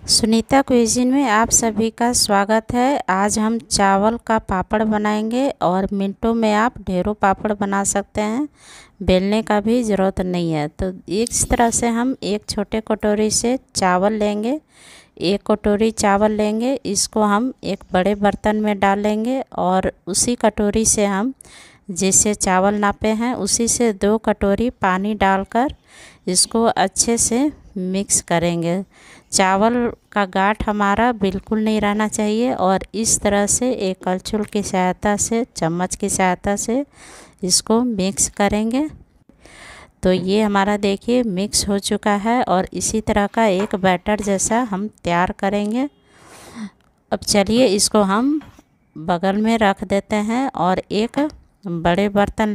Sunita cuisine में आप सभी का स्वागत है। आज हम चावल का पापड़ बनाएंगे और मिनटों में आप ढेरों पापड़ बना सकते हैं। बेलने का भी ज़रूरत नहीं है। तो इस तरह से हम एक छोटे कटोरी से चावल लेंगे। एक कटोरी चावल लेंगे, इसको हम एक बड़े बर्तन में डालेंगे और उसी कटोरी से हम जैसे चावल नापे हैं उसी से 2 कटोरी पानी डालकर इसको अच्छे से मिक्स करेंगे। चावल का गांठ हमारा बिल्कुल नहीं रहना चाहिए और इस तरह से एक कलछुल की सहायता से, चम्मच की सहायता से इसको मिक्स करेंगे। तो ये हमारा देखिए मिक्स हो चुका है और इसी तरह का एक बैटर जैसा हम तैयार करेंगे। अब चलिए इसको हम बगल में रख देते हैं और एक बड़े बर्तन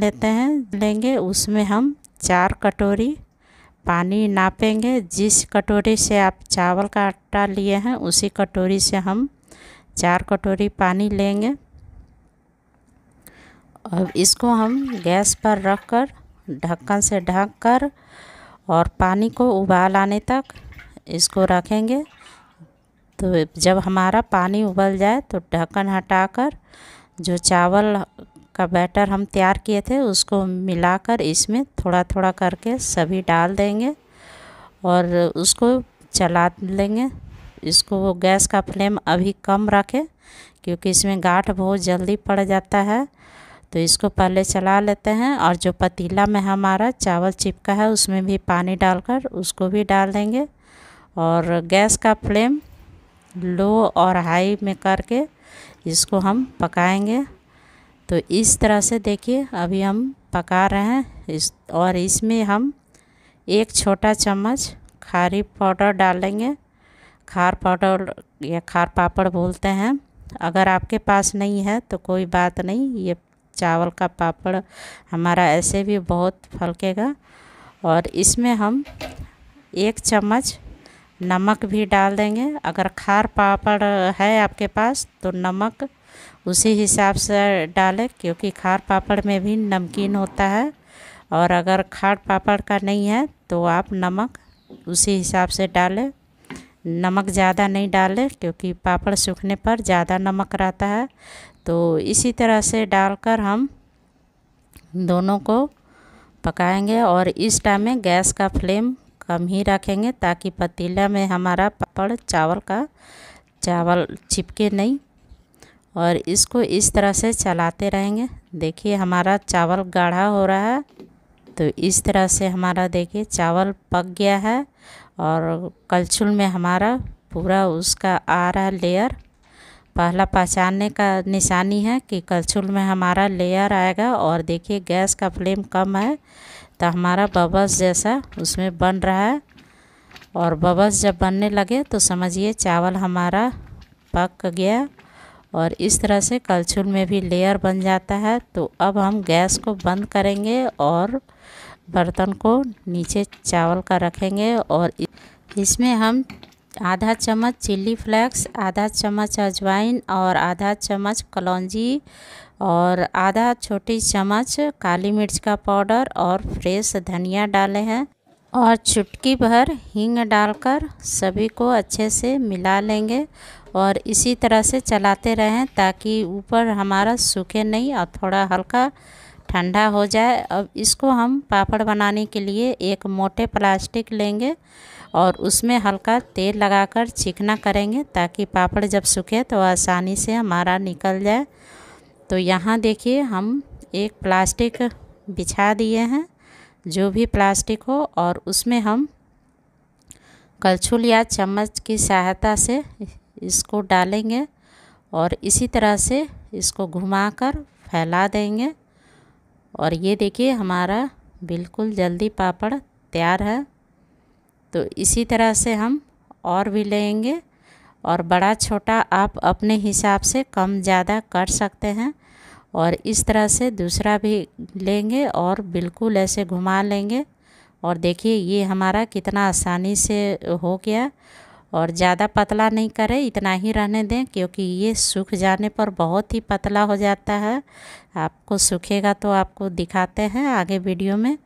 लेंगे। उसमें हम 4 कटोरी पानी नापेंगे। जिस कटोरी से आप चावल का आटा लिए हैं उसी कटोरी से हम 4 कटोरी पानी लेंगे। अब इसको हम गैस पर रखकर ढक्कन से ढककर और पानी को उबाल आने तक इसको रखेंगे। तो जब हमारा पानी उबल जाए तो ढक्कन हटाकर जो चावल का बैटर हम तैयार किए थे उसको मिलाकर इसमें थोड़ा थोड़ा करके सभी डाल देंगे और उसको चला लेंगे। इसको गैस का फ्लेम अभी कम रखें क्योंकि इसमें गांठ बहुत जल्दी पड़ जाता है। तो इसको पहले चला लेते हैं और जो पतीला में हमारा चावल चिपका है उसमें भी पानी डालकर उसको भी डाल देंगे और गैस का फ्लेम लो और हाई में करके इसको हम पकाएंगे। तो इस तरह से देखिए अभी हम पका रहे हैं और इसमें हम 1 छोटा चम्मच खारी पाउडर डालेंगे। खार पाउडर या खार पापड़ बोलते हैं। अगर आपके पास नहीं है तो कोई बात नहीं, ये चावल का पापड़ हमारा ऐसे भी बहुत फलकेगा। और इसमें हम 1 चम्मच नमक भी डाल देंगे। अगर खार पापड़ है आपके पास तो नमक उसी हिसाब से डालें क्योंकि खार पापड़ में भी नमकीन होता है। और अगर खार पापड़ का नहीं है तो आप नमक उसी हिसाब से डालें। नमक ज़्यादा नहीं डालें क्योंकि पापड़ सूखने पर ज़्यादा नमक रहता है। तो इसी तरह से डालकर हम दोनों को पकाएंगे और इस टाइम में गैस का फ्लेम कम ही रखेंगे ताकि पतीला में हमारा पापड़ चावल चिपके नहीं। और इसको इस तरह से चलाते रहेंगे। देखिए हमारा चावल गाढ़ा हो रहा है। तो इस तरह से हमारा देखिए चावल पक गया है और कलछुल में हमारा पूरा उसका आ रहा लेयर। पहला पहचानने का निशानी है कि कलछुल में हमारा लेयर आएगा और देखिए गैस का फ्लेम कम है तो हमारा बबल्स जैसा उसमें बन रहा है। और बबल्स जब बनने लगे तो समझिए चावल हमारा पक गया और इस तरह से कलछुल में भी लेयर बन जाता है। तो अब हम गैस को बंद करेंगे और बर्तन को नीचे चावल का रखेंगे और इसमें हम आधा चम्मच चिल्ली फ्लेक्स, आधा चम्मच अजवाइन और आधा चम्मच कलौंजी और आधा छोटी चम्मच काली मिर्च का पाउडर और फ्रेश धनिया डाले हैं और चुटकी भर हींग डालकर सभी को अच्छे से मिला लेंगे और इसी तरह से चलाते रहें ताकि ऊपर हमारा सूखे नहीं और थोड़ा हल्का ठंडा हो जाए। अब इसको हम पापड़ बनाने के लिए एक मोटे प्लास्टिक लेंगे और उसमें हल्का तेल लगाकर चिकना करेंगे ताकि पापड़ जब सूखे तो आसानी से हमारा निकल जाए। तो यहाँ देखिए हम एक प्लास्टिक बिछा दिए हैं, जो भी प्लास्टिक हो, और उसमें हम कलछुल या चम्मच की सहायता से इसको डालेंगे और इसी तरह से इसको घुमाकर फैला देंगे। और ये देखिए हमारा बिल्कुल जल्दी पापड़ तैयार है। तो इसी तरह से हम और भी लेंगे और बड़ा छोटा आप अपने हिसाब से कम ज़्यादा कर सकते हैं। और इस तरह से दूसरा भी लेंगे और बिल्कुल ऐसे घुमा लेंगे। और देखिए ये हमारा कितना आसानी से हो गया। और ज़्यादा पतला नहीं करें, इतना ही रहने दें क्योंकि ये सूख जाने पर बहुत ही पतला हो जाता है। आपको सूखेगा तो आपको दिखाते हैं आगे वीडियो में।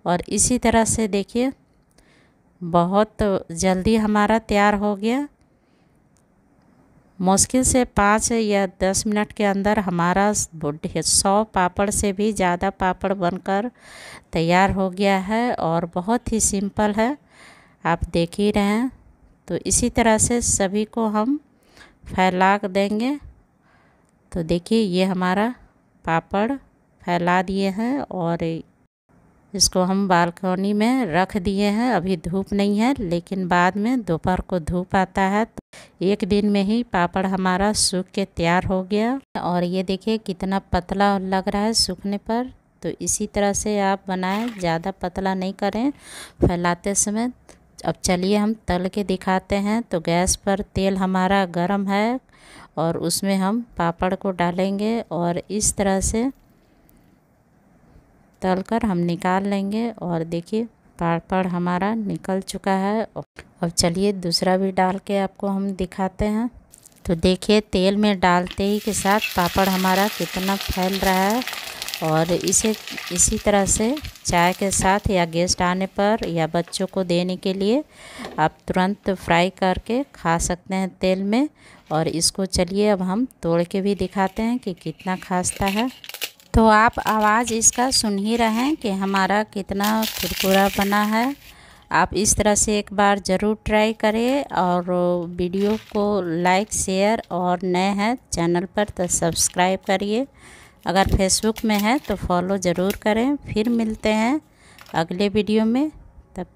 और इसी तरह से देखिए बहुत जल्दी हमारा तैयार हो गया। मुश्किल से 5 या 10 मिनट के अंदर हमारा 100 पापड़ से भी ज़्यादा पापड़ बनकर तैयार हो गया है और बहुत ही सिंपल है, आप देख ही रहे हैं। तो इसी तरह से सभी को हम फैला देंगे। तो देखिए ये हमारा पापड़ फैला दिए हैं और इसको हम बालकनी में रख दिए हैं। अभी धूप नहीं है, लेकिन बाद में दोपहर को धूप आता है तो एक दिन में ही पापड़ हमारा सूख के तैयार हो गया। और ये देखिए कितना पतला लग रहा है सूखने पर। तो इसी तरह से आप बनाएं, ज़्यादा पतला नहीं करें फैलाते समय। अब चलिए हम तल के दिखाते हैं। तो गैस पर तेल हमारा गरम है और उसमें हम पापड़ को डालेंगे और इस तरह से तलकर हम निकाल लेंगे। और देखिए पापड़ हमारा निकल चुका है। अब चलिए दूसरा भी डाल के आपको हम दिखाते हैं। तो देखिए तेल में डालते ही के साथ पापड़ हमारा कितना फैल रहा है। और इसे इसी तरह से चाय के साथ या गेस्ट आने पर या बच्चों को देने के लिए आप तुरंत फ्राई करके खा सकते हैं तेल में। और इसको चलिए अब हम तोड़ के भी दिखाते हैं कि कितना खस्ता है। तो आप आवाज़ इसका सुन ही रहे हैं कि हमारा कितना कुरकुरा बना है। आप इस तरह से एक बार ज़रूर ट्राई करें और वीडियो को लाइक शेयर और नए हैं चैनल पर तो सब्सक्राइब करिए। अगर फेसबुक में है तो फॉलो ज़रूर करें। फिर मिलते हैं अगले वीडियो में।